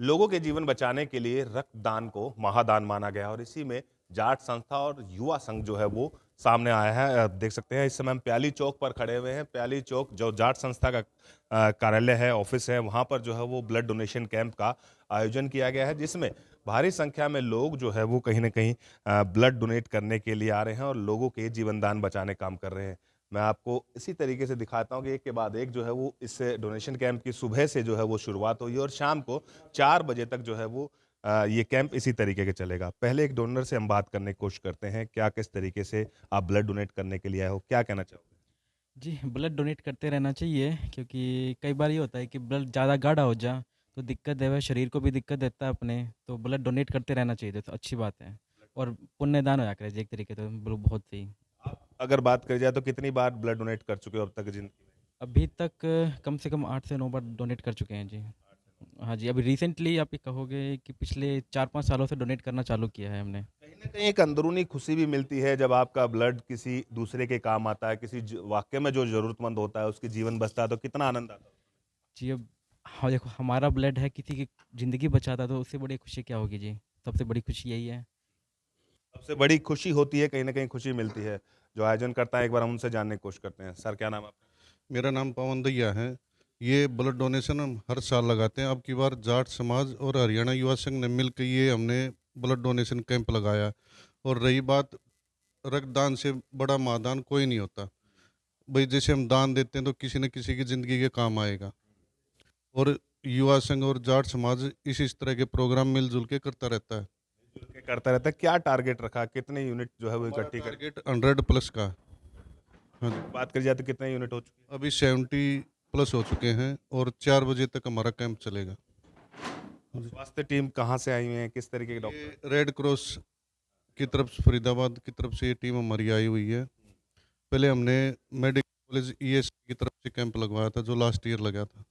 लोगों के जीवन बचाने के लिए रक्तदान को महादान माना गया और इसी में जाट संस्था और युवा संघ जो है वो सामने आया है। आप देख सकते हैं इस समय हम प्याली चौक पर खड़े हुए हैं। प्याली चौक जो जाट संस्था का कार्यालय है, ऑफिस है, वहाँ पर जो है वो ब्लड डोनेशन कैंप का आयोजन किया गया है, जिसमें भारी संख्या में लोग जो है वो कहीं न कहीं ब्लड डोनेट करने के लिए आ रहे हैं और लोगों के जीवन दान बचाने काम कर रहे हैं। मैं आपको इसी तरीके से दिखाता हूँ कि एक के बाद एक जो है वो इस डोनेशन कैंप की सुबह से जो है वो शुरुआत हुई और शाम को 4 बजे तक जो है वो ये कैंप इसी तरीके के चलेगा। पहले एक डोनर से हम बात करने की कोशिश करते हैं, क्या किस तरीके से आप ब्लड डोनेट करने के लिए आए हो? क्या कहना चाहोगे? जी, ब्लड डोनेट करते रहना चाहिए क्योंकि कई बार ये होता है कि ब्लड ज़्यादा गाढ़ा हो जा तो दिक्कत है, वह शरीर को भी दिक्कत देता है अपने, तो ब्लड डोनेट करते रहना चाहिए तो अच्छी बात है। और पुण्यदान होया करे एक तरीके तो बहुत सही। आप अगर बात करी जाए तो कितनी बार ब्लड डोनेट कर चुके हो अब तक ज़िंदगी में? अभी तक कम से कम 8 से 9 बार डोनेट कर चुके हैं जी। हाँ जी, अभी रिसेंटली आप ये कहोगे कि पिछले 4-5 सालों से डोनेट करना चालू किया है हमने। कहीं न कहीं एक अंदरूनी खुशी भी मिलती है जब आपका ब्लड किसी दूसरे के काम आता है, किसी वाक़ये में जो ज़रूरतमंद होता है उसकी जीवन बचता है तो कितना आनंद आता है। जी, अब हाँ, देखो हमारा ब्लड है किसी की ज़िंदगी बचाता तो उससे बड़ी खुशी क्या होगी जी। सबसे बड़ी खुशी यही है। सबसे बड़ी खुशी होती है, कहीं न कहीं खुशी मिलती है। जो आयोजन करता है एक बार हम उनसे जानने की कोशिश करते हैं। सर क्या नाम है आपका? मेरा नाम पवन दहिया है। ये ब्लड डोनेशन हम हर साल लगाते हैं। अब की बार जाट समाज और हरियाणा युवा संघ ने मिलकर ये हमने ब्लड डोनेशन कैंप लगाया। और रही बात, रक्तदान से बड़ा महादान कोई नहीं होता। भाई जैसे हम दान देते हैं तो किसी न किसी की ज़िंदगी के काम आएगा। और युवा संघ और जाट समाज इस तरह के प्रोग्राम मिलजुल के करता रहता है। मिलजुल के करता रहता है। क्या टारगेट रखा? कितने यूनिट जो है वो हमारा इकट्ठी कर टारगेट 100 प्लस का है। हाँ जी। बात करी जाए तो कितने यूनिट हो चुके हैं? अभी 70 प्लस हो चुके हैं और 4 बजे तक हमारा कैंप चलेगा। हाँ जी। स्वास्थ्य टीम कहाँ से आई हुई है? किस तरीके के ये डॉक्टर हैं? रेड क्रॉस की तरफ से, फरीदाबाद की तरफ से ये टीम हमारी आई हुई है। पहले हमने मेडिकल कॉलेज ईएस की तरफ से कैंप लगवाया था जो लास्ट ईयर लगा था।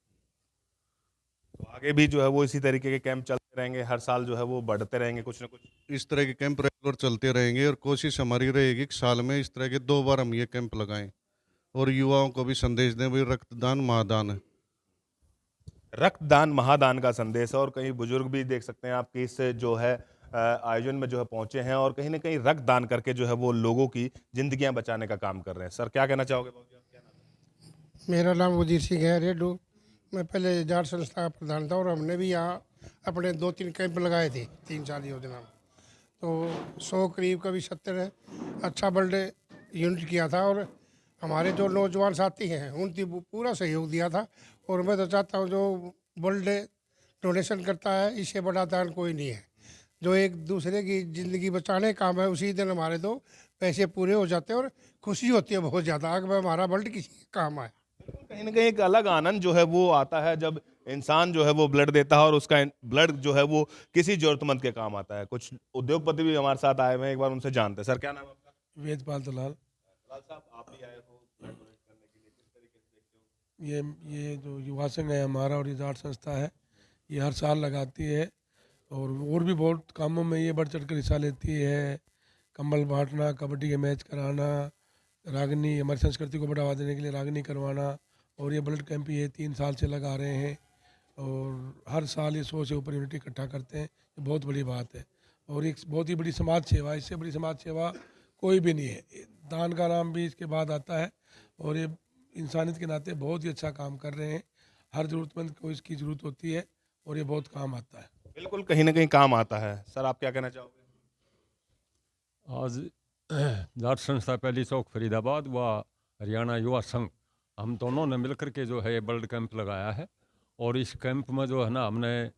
तो आगे भी जो है वो इसी तरीके के कैंप चलते रहेंगे, हर साल जो है वो बढ़ते रहेंगे कुछ ना कुछ। इस तरह के कैंप रेगुलर चलते रहेंगे और कोशिश हमारी रहेगी कि साल में इस तरह के 2 बार हम ये कैंप लगाएं और युवाओं को भी संदेश दें भाई रक्तदान महादान है। रक्तदान महादान का संदेश है और कहीं बुजुर्ग भी देख सकते हैं आप कि इस जो है आयोजन में जो है पहुंचे हैं और कहीं न कहीं रक्तदान करके जो है वो लोगों की ज़िंदगियाँ बचाने का काम कर रहे हैं। सर क्या कहना चाहोगे बाबू जी आप? क्या नाम मेरा नाम वजीर सिंह है रेडू। मैं पहले जाट संस्था का प्रधान था और हमने भी यहाँ अपने 2-3 कैंप लगाए थे 3 साल योजना में। तो 100 करीब का भी 70 है। अच्छा बर्थडे यूनिट किया था और हमारे जो नौजवान साथी हैं उनकी पूरा सहयोग दिया था। और मैं तो चाहता हूँ जो बर्थडे डोनेशन करता है इससे बड़ा दान कोई नहीं है। जो एक दूसरे की ज़िंदगी बचाने का काम है उसी दिन हमारे तो पैसे पूरे हो जाते हैं और खुशी होती है बहुत ज़्यादा अगर हमारा ब्लड किसी के काम आए। कहीं न कहीं एक अलग आनंद जो है वो आता है जब इंसान जो है वो ब्लड देता है और उसका ब्लड जो है वो किसी ज़रूरतमंद के काम आता है। कुछ उद्योगपति भी हमारे साथ आए हुए हैं, एक बार उनसे जानते हैं। सर क्या नाम है आपका? वेदपाल दलाल। लाल साहब आप भी आए हो ब्लड डोनेट करने के लिए, किस तरीके से देखते हो? ये ये जो युवा संघ है हमारा और ये जाट संस्था है, ये हर साल लगाती है और भी बहुत कामों में ये बढ़ चढ़ कर हिस्सा लेती है। कंबल बांटना, कबड्डी के मैच कराना, रागनी, हमारी संस्कृति को बढ़ावा देने के लिए रागनी करवाना। और ये ब्लड कैंप ये 3 साल से लगा रहे हैं और हर साल ये 100 से ऊपर यूनिट इकट्ठा करते हैं। ये बहुत बड़ी बात है और एक बहुत ही बड़ी समाज सेवा है। इससे बड़ी समाज सेवा कोई भी नहीं है। दान का नाम भी इसके बाद आता है और ये इंसानियत के नाते बहुत ही अच्छा काम कर रहे हैं। हर ज़रूरतमंद को इसकी ज़रूरत होती है और ये बहुत काम आता है। बिल्कुल, कहीं न कहीं काम आता है। सर आप क्या कहना चाहोगे? आज जाट संस्था पहली चौक फरीदाबाद व हरियाणा युवा संघ, हम दोनों ने मिलकर के जो है ये ब्लड कैंप लगाया है। और इस कैंप में जो है ना, हमने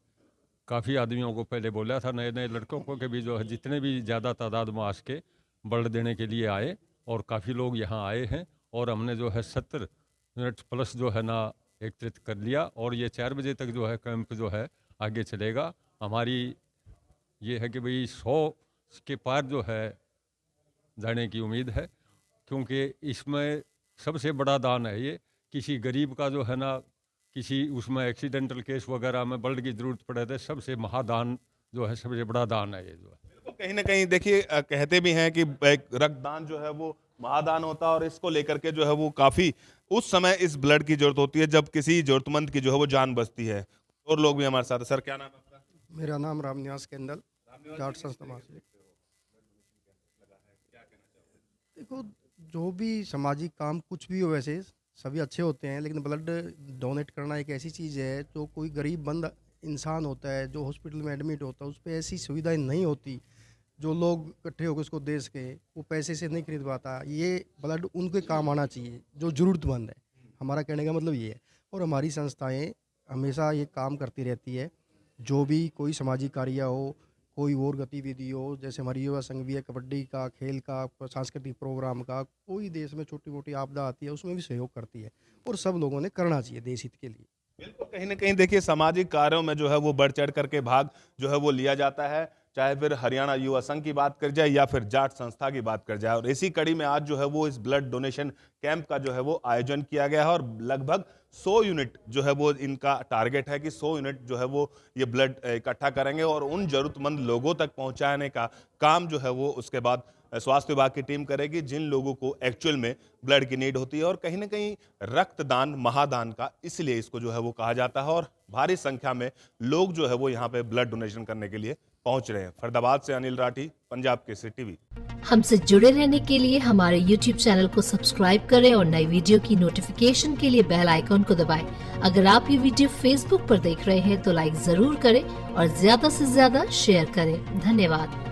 काफ़ी आदमियों को पहले बोला था, नए नए लड़कों को, कि भी जो है जितने भी ज़्यादा तादाद में आज के ब्लड देने के लिए आए, और काफ़ी लोग यहाँ आए हैं। और हमने जो है 70 यूनिट प्लस जो है ना एकत्रित कर लिया और ये 4 बजे तक जो है कैंप जो है आगे चलेगा। हमारी ये है कि भाई 100 के पार जो है जाने की उम्मीद है, क्योंकि इसमें सबसे बड़ा दान है ये। किसी गरीब का जो है ना, किसी उसमें एक्सीडेंटल केस वगैरह में ब्लड की ज़रूरत पड़े तो सबसे महादान जो है, सबसे बड़ा दान है ये जो है। बिल्कुल, कहीं न कहीं देखिए कहते भी हैं कि एक रक्तदान जो है वो महादान होता है और इसको लेकर के जो है वो काफ़ी उस समय इस ब्लड की ज़रूरत होती है जब किसी ज़रूरतमंद की जो है वो जान बचती है। और लोग भी हमारे साथ हैं। सर क्या नाम है आपका? मेरा नाम रामनिवास केंदल, जाट संस्था महासचिव। देखो, जो भी सामाजिक काम कुछ भी हो, वैसे सभी अच्छे होते हैं, लेकिन ब्लड डोनेट करना एक ऐसी चीज़ है जो कोई गरीब बंद इंसान होता है जो हॉस्पिटल में एडमिट होता है, उस पर ऐसी सुविधाएं नहीं होती जो लोग इकट्ठे होकर उसको दे सके, वो पैसे से नहीं खरीद पाता। ये ब्लड उनके काम आना चाहिए जो ज़रूरतमंद है, हमारा कहने का मतलब ये है। और हमारी संस्थाएं हमेशा ये काम करती रहती है, जो भी कोई सामाजिक कार्य हो, कोई और गतिविधि हो, जैसे हमारी युवा संघ भी है, कबड्डी का, खेल का, सांस्कृतिक प्रोग्राम का, कोई देश में छोटी मोटी आपदा आती है उसमें भी सहयोग करती है, और सब लोगों ने करना चाहिए देश हित के लिए। बिल्कुल, कहीं ना कहीं देखिए सामाजिक कार्यों में जो है वो बढ़ चढ़ करके भाग जो है वो लिया जाता है, चाहे फिर हरियाणा युवा संघ की बात कर जाए या फिर जाट संस्था की बात कर जाए। और इसी कड़ी में आज जो है वो इस ब्लड डोनेशन कैंप का जो है वो आयोजन किया गया है और लगभग 100 यूनिट जो है वो इनका टारगेट है कि 100 यूनिट जो है वो ये ब्लड इकट्ठा करेंगे और उन जरूरतमंद लोगों तक पहुंचाने का काम जो है वो उसके बाद स्वास्थ्य विभाग की टीम करेगी, जिन लोगों को एक्चुअल में ब्लड की नीड होती है। और कहीं ना कहीं रक्तदान महादान का इसलिए इसको जो है वो कहा जाता है और भारी संख्या में लोग जो है वो यहाँ पे ब्लड डोनेशन करने के लिए पहुंच रहे हैं। फरीदाबाद से अनिल राठी, पंजाब केसरी टीवी। हमसे जुड़े रहने के लिए हमारे YouTube चैनल को सब्सक्राइब करें और नई वीडियो की नोटिफिकेशन के लिए बेल आइकॉन को दबाएं। अगर आप ये वीडियो Facebook पर देख रहे हैं तो लाइक जरूर करें और ज्यादा से ज्यादा शेयर करें। धन्यवाद।